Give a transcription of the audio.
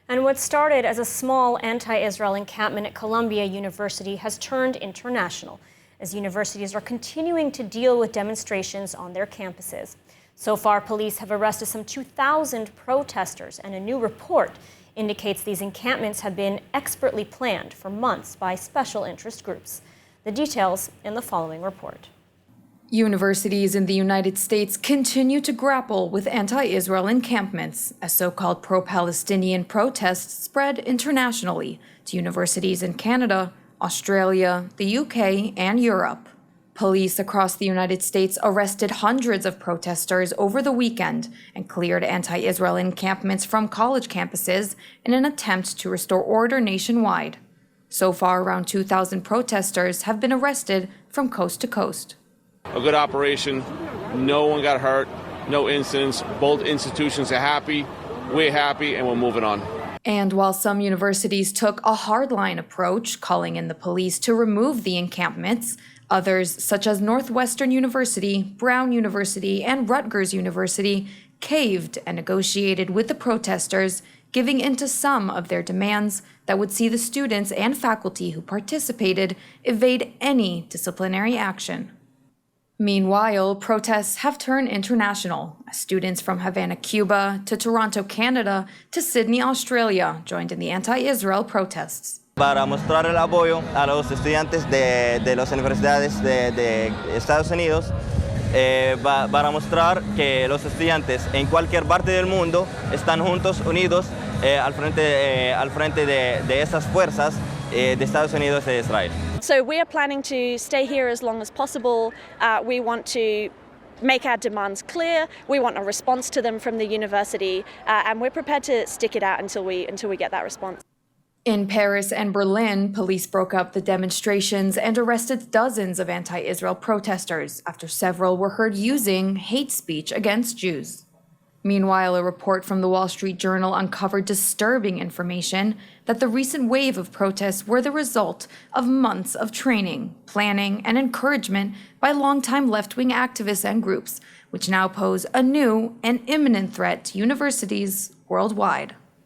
And what started as a small anti-Israel encampment at Columbia University has turned international, as universities are continuing to deal with demonstrations on their campuses. So far, police have arrested some 2,000 protesters, and a new report indicates these encampments have been expertly planned for months by special interest groups. The details in the following report. Universities in the United States continue to grapple with anti-Israel encampments as so-called pro-Palestinian protests spread internationally to universities in Canada, Australia, the UK, and Europe. Police across the United States arrested hundreds of protesters over the weekend and cleared anti-Israel encampments from college campuses in an attempt to restore order nationwide. So far, around 2,000 protesters have been arrested from coast to coast. A good operation, no one got hurt, no incidents, both institutions are happy, we're happy, and we're moving on. And while some universities took a hardline approach, calling in the police to remove the encampments, others, such as Northwestern University, Brown University, and Rutgers University, caved and negotiated with the protesters, giving in to some of their demands that would see the students and faculty who participated evade any disciplinary action. Meanwhile, protests have turned international, as students from Havana, Cuba, to Toronto, Canada, to Sydney, Australia, joined in the anti-Israel protests. Para mostrar el apoyo a los estudiantes de las universidades de Estados Unidos, para mostrar que los estudiantes en cualquier parte del mundo están juntos, unidos, al frente de esas fuerzas de Estados Unidos y de Israel. So we are planning to stay here as long as possible. We want to make our demands clear. We want a response to them from the university, and we're prepared to stick it out until we get that response. In Paris and Berlin, police broke up the demonstrations and arrested dozens of anti-Israel protesters after several were heard using hate speech against Jews. Meanwhile, a report from the Wall Street Journal uncovered disturbing information that the recent wave of protests were the result of months of training, planning, and encouragement by longtime left-wing activists and groups, which now pose a new and imminent threat to universities worldwide.